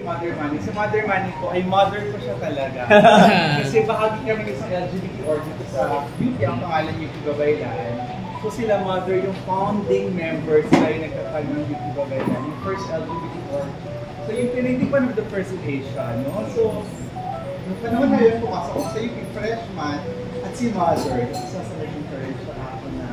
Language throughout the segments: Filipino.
Mother Manny. Si Mother Manny po ay mother ko siya talaga. Kasi bahagi kami ng isang LGBT org dito sa UP, ang pangalan UP Babaylan. So sila mother, yung founding members, sila yung nagtatag ng UP Babaylan, yung first LGBT org. So yung pinagdi pa ng the first in Asia, no? So, yung panahon na yun, pumasok ako sa UP freshman at si mother, isa sa nag-encourage sa ako na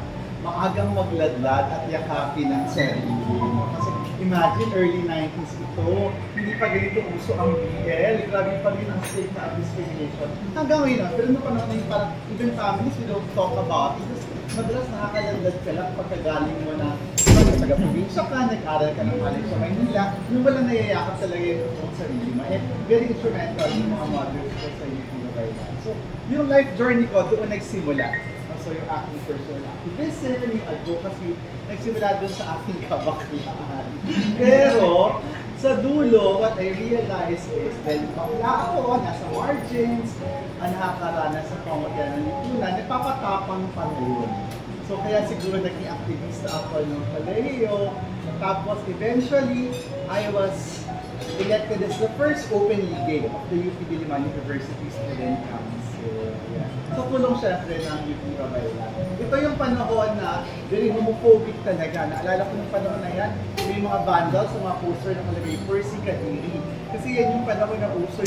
maagang magladlad at yakapin ng sarili. No? Kasi imagine, early 90s ito, hindi pa ganito uso ang BL, grabe pa rin ang stigma at discrimination. Hanggang ngayon, pero nung panahon na yun, parang even families, we don't talk about it. Madalas nakakalandad ka lang pagkagaling mo na taga-probinsya ka, nag-aral ka ng college sa Maynila, yung walang nayayakap talaga yung totoong sarili mo. And very instrumental yung mga mothers ko sa UP Babaylan. So, yung life journey ko doon nagsimula. So, yung aking personal activism, yung advocacy, nagsimula doon sa aking kabaklaan. Pero, sa dulo, what I realized is, dahil bakla ako, nasa margins, nakakaranas sa pamagyan ng lipunan, nagpapatapang pa na yun. So, kaya siguro naging aktivista ako ng Palayo. Tapos, eventually, I was elected as the first openly gay of the UP Diliman University Student Council. Yeah. So, tulong syempre ng UP Babaylan. Ito yung panahon na very homophobic talaga. Naalala ko ng panahon na yan, may mga vandals sa mga poster na nakalagay, Percy Kadiri. Kasi yan yung panahon na uso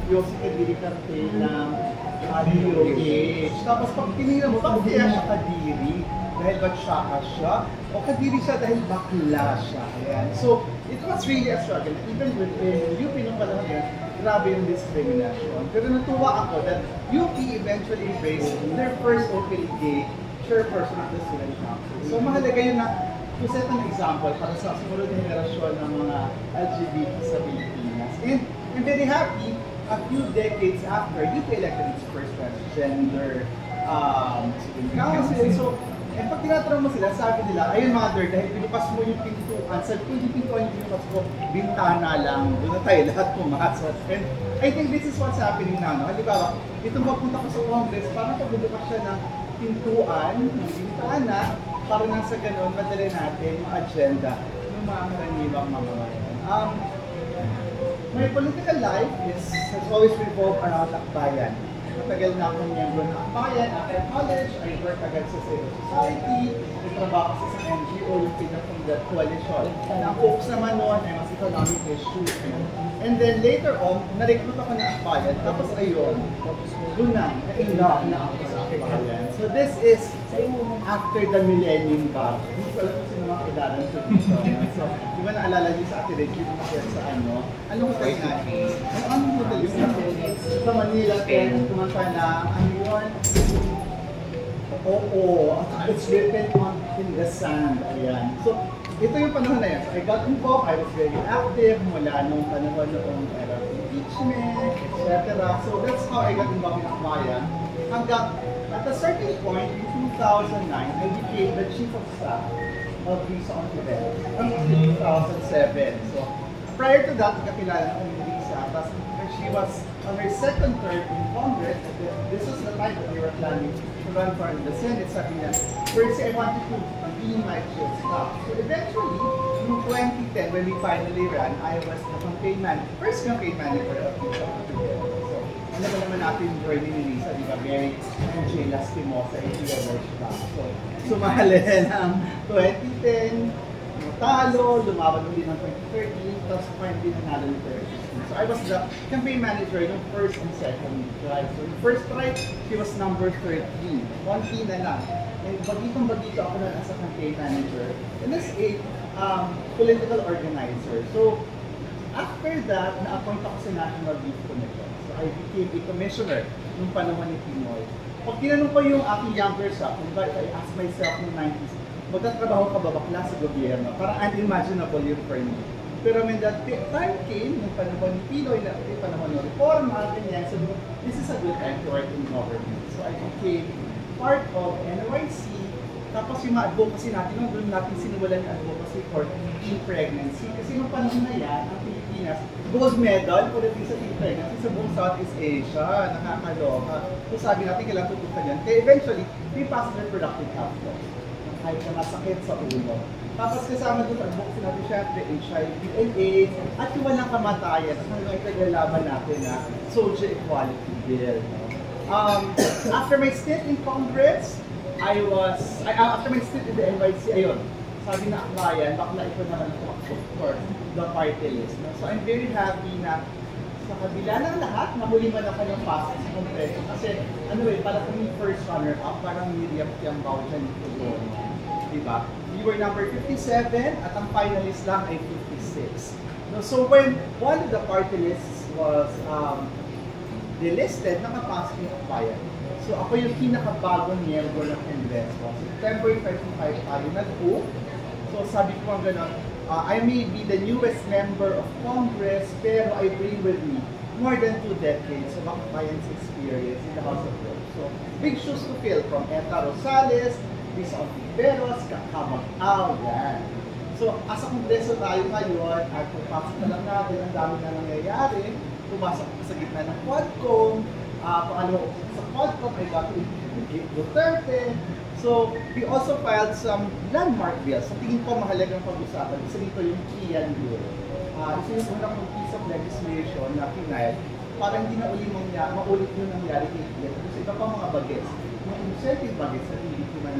yung si Kadiri cartel ng DOH. Tapos pag tinira mo, bakit kaya siya Kadiri? Dahil ba't siya? O Kadiri siya dahil bakla siya. Ayan. So, it was really a struggle. Even within UP nung panahon yan, grabe yung discrimination. Pero natuwa ako that UP eventually embraced their first openly gay chairperson of the Student Council. So mahalaga yun na to set an example para sa sumunod na henerasyon ng mga LGBT sa Pilipinas. And I'm very happy, a few decades after, UP elected its first transgender Student Council. So, and pag tinatanong mo sila, sabi nila, ayun mother, dahil pinupas mo yung pintuan, sabi ko yung pintuan yung pinupas ko, bintana lang, doon na tayo lahat pumasok. And I think this is what's happening now. No? Halimbawa, itong mapunta ko sa Congress, parang pagbubukas siya ng pintuan, ng bintana, para nang sa ganun, madali natin yung agenda ng mga karaniwang mamamayan. My political life has always revolved around Akbayan. Matagal na akong miyembro ng Akbayan. After college, I work agad sa civil society. Nagtrabaho ko sa NGO, yung pinakong that coalition. Ang focus naman noon ay mas economic issues. And then later on, na-recruit ako ng Akbayan. Tapos ayun, doon na-enough na ako sa Akbayan. So this is after the millennium bar. Hindi ko alam kung sino mga kailangan ko dito. So, di ba naalala niyo sa activate, dito na sa ano? Anong tayo natin? Anong model yung natin? Sa Manila, kumanta na, ano yun? Oo, it's written in the sand. Ayan. So, ito yung panahon na yan. So, I got involved, I was very active mula nung panahon noong era of impeachment, etc. So, that's how I got involved in Akbayan. Hanggang, at a certain point, in 2009, I became the chief of staff of Risa Ontiveros until 2007. So, prior to that, kakilala ko ni Risa. Tapos, she was on her second term in Congress. This was the time that we were planning to run for the Senate. Sabi niya, first, I wanted to be my chief of staff. So, eventually, in 2010, when we finally ran, I was the first campaign manager of Risa Ontiveros. Ano ba naman natin yung journey ni Risa, di ba? Very MJ Lastimosa, Tia Worship. So, sumali ng 2010, natalo, lumaban ulit ng 2013, tapos finally nanalo ng 2016. So, I was the campaign manager ng first and second drive. So, the first drive, she was number 13. 1P na lang. And bagitong-bagito ako na as a campaign manager. And as a political organizer. So, after that, na-appoint ako sa National Youth Commission. So, I became a commissioner nung panahon ni Pinoy. Pag tinanong ko yung aking younger self, kung bakit I asked myself noong 90s, magtatrabaho ka ba bakla sa gobyerno? Parang unimaginable yun for me. Pero when that time came, nung panahon ni Pinoy, yung panahon ng reforma, ganyan, so this is a good time to work in government. So I became part of NYC. Tapos yung mga advocacy natin, nung doon natin sinimulan yung advocacy for teen pregnancy. Kasi nung panahon na yan, ang Pilipinas, gold medal for the teen pregnancy sa buong Southeast Asia. Nakakaloka. So sabi natin, kailangan tutukan yan. Kaya eventually, we passed the reproductive health law. Kahit na masakit sa ulo. Tapos kasama doon, advocacy natin syempre, HIV and AIDS, at yung walang kamatayan, at hanggang itaglalaban natin na social equality bill. After my stint in Congress, after my stint in the NYC, ayun, sabi na Akbayan, bakla ito naman ako, of course, the party list. No? So I'm very happy na sa kabila ng lahat, nahuli man ako ng pasok sa Kongreso. Kasi para kami first runner-up, parang Miriam Tiambao dyan ito doon. Diba? We were number 57 at ang finalist lang ay 56. No, so when one of the party lists was delisted, nakapasok yung Akbayan. So ako yung pinakabagong miyembro ng Kongreso. September 25 tayo nag-hook. So sabi ko nga gano'n, I may be the newest member of Congress, pero I bring with me more than 2 decades of Akbayan's experience in the House of Reps. So big shoes to fill from Eta Rosales, Lisa Ontiveros, Kakabang-Aw, yan. So as a Kongreso tayo ngayon, at pagpasok na lang natin, ang dami na nangyayari, pumasok sa gitna ng Quadcom, pangalawa sa Quadcom ay Dr. Duterte. So, we also filed some landmark bills. Sa tingin ko mahalagang pag-usapan. Isa dito yung Kian Bill. Isa yung unang piece of legislation na final para hindi na maulit yung nangyari kay Kian. Kasi iba pa mga bagets. Mga incentive bagets na hindi ko man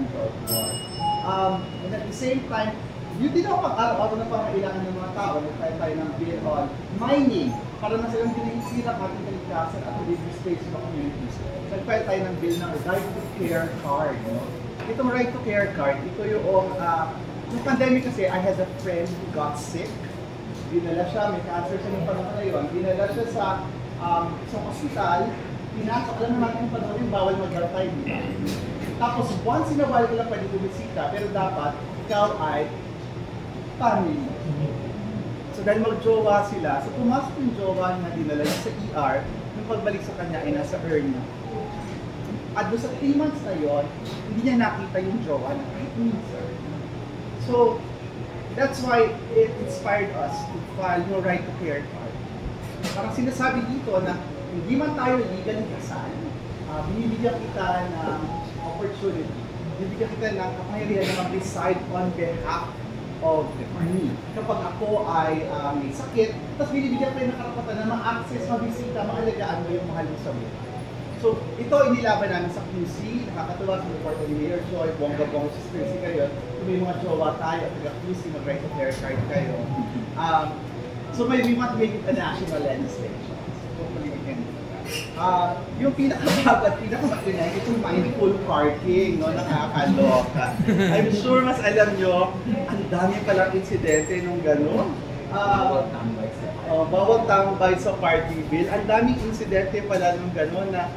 and at the same time, yun din ako pag-araw-araw na pangailangan ng mga tao. Nag-file tayo ng bill on mining para na silang pinahihirap ating kaligtasan at living space ng communities. Nag-file tayo ng bill ng right to care card. No? Itong right to care card, ito yung pandemic kasi, I had a friend who got sick. Dinala siya, may cancer siya ng panahon na yun. Dinala siya sa hospital, pinasok, alam naman yung panahon yung bawal mag-gartay. Tapos once in a while ka lang pwede bumisita, pero dapat ikaw ay family. So dahil mag-jowa sila, so pumasok yung jowa na dinala niya sa ER, nung pagbalik sa kanya ay nasa urn. At doon sa 3 months na yon, hindi niya nakita yung jowa na kahit minsan. So, that's why it inspired us to file yung right to care card. Parang sinasabi dito na hindi man tayo legally kasal, binibigyan kita ng opportunity, binibigyan kita ng kapangyarihan na mag-decide on behalf of me. Kapag ako ay may sakit, tapos binibigyan ko ng karapatan na ma-access, mabisita, maalagaan mo yung mahal mo sa buhay. So, ito inilaban namin sa QC, nakakatuwa sa report ni Mayor Joy, bongga-bongga sa QC kayo. Kung may mga jowa tayo at taga-QC, mag-right to care card kayo. So, we want to make it a national legislation. Hopefully, we can do that. Yung pinakabago at pinakamakinay, itong mindful parking, no, nakakaloka. I'm sure mas alam nyo, ang dami palang insidente nung gano'n. Bawal tambay sa parking bill. Ang daming insidente pala nung gano'n na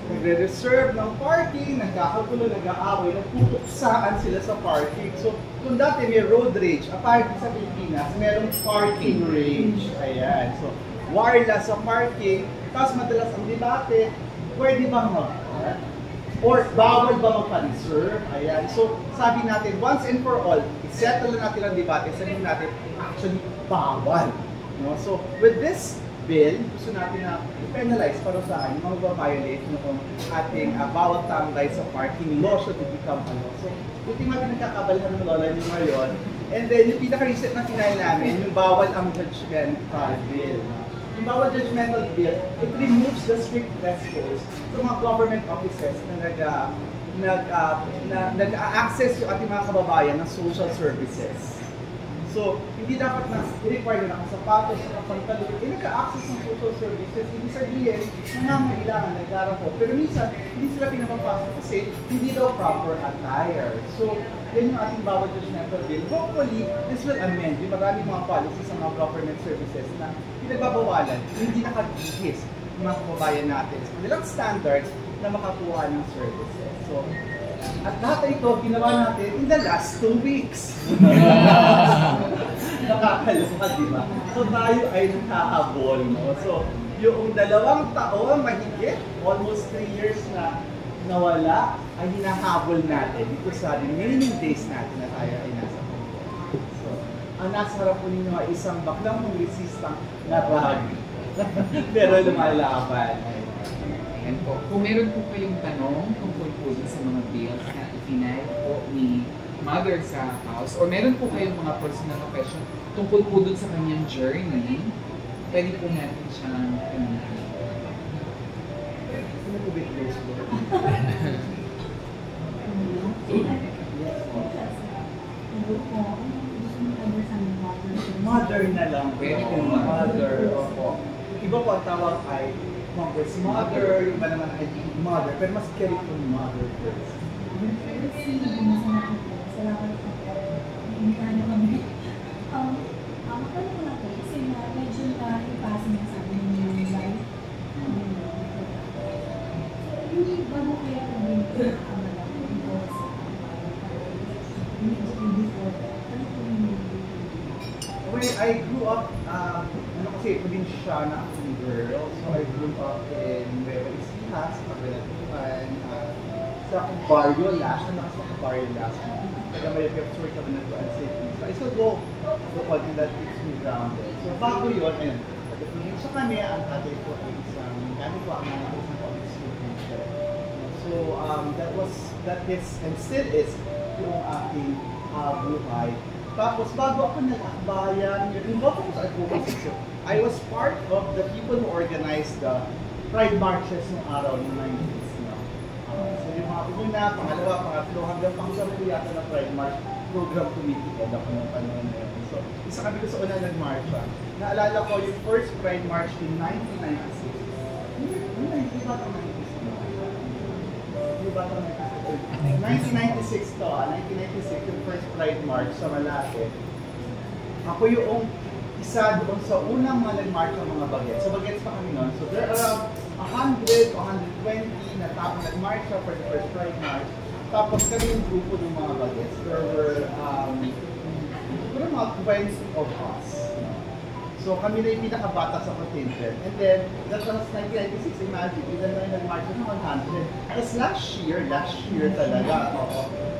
nagre-reserve ng parking, nagkakagulo, nag-aaway, nagpupuksaan sila sa parking. So, kung dati may road rage, apart sa Pilipinas, merong parking rage. Ayan. So, warla sa parking. Tapos madalas ang debate, pwede bang mag-park? Or bawal ba magpa-reserve? Ayan. So, sabi natin, once and for all, isettle na natin ang debate, sabihin natin, actually, bawal. No? So, with this bill, gusto natin na i-penalize para sa akin, mga violate ng ating bawal tambay sa parking law should it become a law. So, ultimately nagkakabalihan ng lola nyo ngayon. And then, yung pinaka-reset na final namin, yung bawal ang judgmental bill. Yung bawal judgmental bill, it removes the strict dress codes sa mga government offices na nag-access yung ating mga kababayan ng social services. So, hindi dapat na i-require na nakasapatos, nakapantalon, nagka-access ng social services, hindi sabihin, nangangailangan, nagdarapot. Pero minsan, hindi sila pinapapasok kasi hindi daw proper attire. So, yan yung ating bawal judgmental bill. Hopefully, this will amend yung maraming mga policies sa mga government services na pinagbabawalan, hindi nakagigis ng mga kababayan natin sa kanilang standards na makakuha ng services. So, at lahat ito, ginawa natin in the last 2 weeks. Nakakaloka, di ba? So tayo ay nakahabol, no? So, yung 2 taon, mahigit, almost 3 years na nawala, ay hinahabol natin dito sa remaining days natin na tayo ay nasa Congo. So, ang nasa harap po ninyo ay isang baklang kongresistang naragi. Pero lumalaban. Ayan po. Kung meron po kayong tanong tungkol po sa mga bills na ipinay po ni mother sa house, or meron po kayong mga personal na question tungkol po dun sa kanyang journey, pwede po natin siyang pinahin. Sino po ba close po? Mother na lang. Pwede po mother. Iba po ang tawag ay Congress mother, yung ba naman ay mother, pero mas carry po mother first. Well, I grew up, kasi probinsya na akong girl, so I grew up in Beverly Hills, sa Cabanatuan, sa Barrio Last, sa Barrio Last, taga Mayapep, sorry, Cabanatuan City. So I still go in that keeps me grounded. So bago yun, ayun, so kami, ang tatay ko ay isang, kami po ang mga isang public school teacher. So that is, and still is, yung aking buhay. Tapos bago ako nag-akbayan, involved ako sa advocacy. I was part of the people who organized the Pride Marches ng araw ng 90s. So yung mga una, pangalawa, pangatlo, hanggang pangsabi yata ng Pride March program committee head ako ng panahon na yun. So isa kami ko sa una nag-marcha. Naalala ko yung first Pride March in 1996. Hindi ba ito 1996 to, 1996 yung first Pride March sa Malate. Ako yung isa doon sa unang mga nag-march ng mga bagets. So bagets pa kami noon. So there are around 100 o 120 na tapos nag-march for the first Pride March. Tapos kami yung grupo ng mga bagets. There were mga 20 of us. So kami na yung pinakabata sa contingent. And then, that was 1996, imagine, ilan na yung nag-march ng 100. Tapos last year talaga,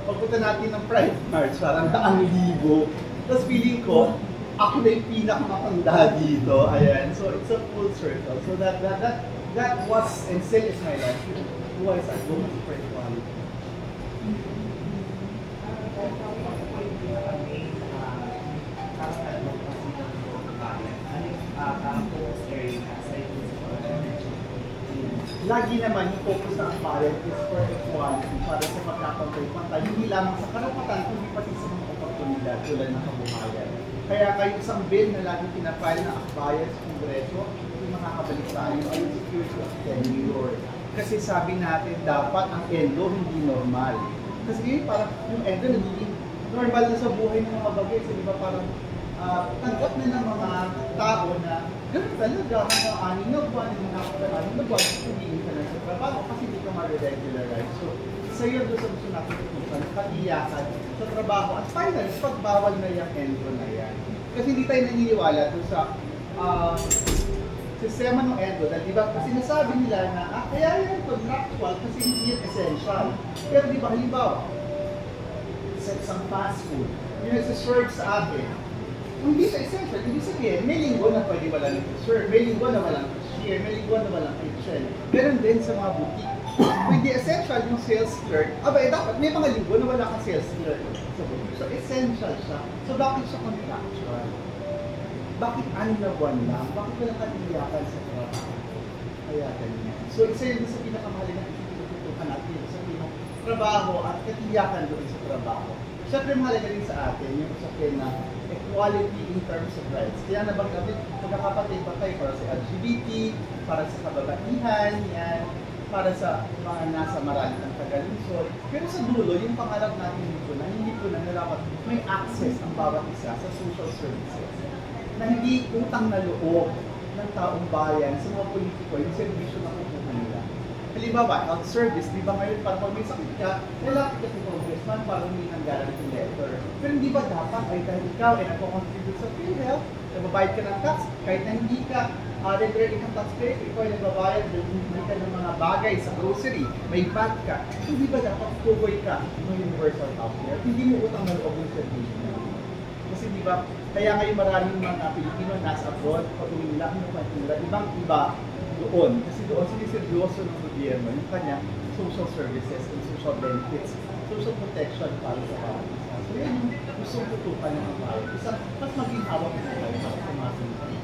pagpunta natin ng Pride March, parang 1,000. Tapos feeling ko, ako na yung pinakamatanda dito. Ayan. So it's a full circle. So that was, and still is my life, who is at home for equality. Lagi naman yung focus ng parent is for equality, para sa pagkakapantay-pantay, hindi lamang sa karapatan, kundi pati sa mga oportunidad tulad ng kabuhayan. Kaya kayo isang bill na lagi pinapile ng akbayan sa Kongreso, yung makakabalik tayo ay yung security of tenure. Kasi sabi natin, dapat ang endo hindi normal. Kasi yun, parang yung endo nagiging normal na sa buhay ng mga bagay. So, di ba parang tanggap na ng mga tao na gano'n talaga hanggang 6 na buwan, hindi na ako na 6 na buwan, hindi ka na sa trabaho kasi hindi ka ma-regularize. So, isa yun doon sa gusto natin tutusan, katiyakan sa trabaho. At finally, pagbawal na yung endo na yan. Kasi hindi tayo naniniwala doon sa sistema ng endo. Dahil diba, kasi nasabi nila na, kaya yan contractual kasi hindi yan essential. Pero diba, halimbawa, sa isang fast food, yung nasa-serve sa atin, hindi sa essential, hindi sabihin, may linggo na pwede walang serve, may linggo na walang cashier, may linggo na walang kitchen. Meron din sa mga boutique. Hindi essential yung sales clerk, dapat may mga linggo na wala kang sales clerk sa boutique. So essential siya. So bakit siya contractual? Bakit 6 na buwan lang? Bakit walang katiyakan sa trabaho? Kaya ganyan. So isa yun sa pinakamahalagang itututukan natin sa trabaho at katiyakan doon sa trabaho. Siyempre mahalaga rin sa atin yung usapin na equality in terms of rights. Kaya nabanggit pagkakapatid-patay para sa LGBT, para sa kababaihan, yan, para sa mga nasa marami ng tagalunsod. Pero sa dulo, yung pangarap natin dito na hindi ko na dapat may access ang bawat isa sa social services. Na hindi utang na loob ng taong bayan sa mga politiko yung servisyo na kukuha nila. Halimbawa, health service, di ba ngayon parang pag may sakit ka, lalapit ka sa congressman para humingi ng guarantee letter. Pero hindi ba dapat ay dahil ikaw ay nagpo-contribute sa PhilHealth, nagbabayad ka ng tax, kahit na hindi ka regular income taxpayer, ikaw ay nagbabayad, bumili ka ng mga bagay sa grocery, may bag ka, hindi ba dapat cover ka ng universal healthcare? Hindi mo utang na loob yung service na. Kasi di ba, kaya ngayon maraming mga Pilipino nasa abroad, patuloy nila ang mga ibang iba doon. Kasi doon siniseryoso ng gobyerno yung kanya social services and social benefits, social protection para sa bawat isa. So yan yung gusto ko tutukan ng mga. Isa, mas maging hawak mo kayo para pumasok.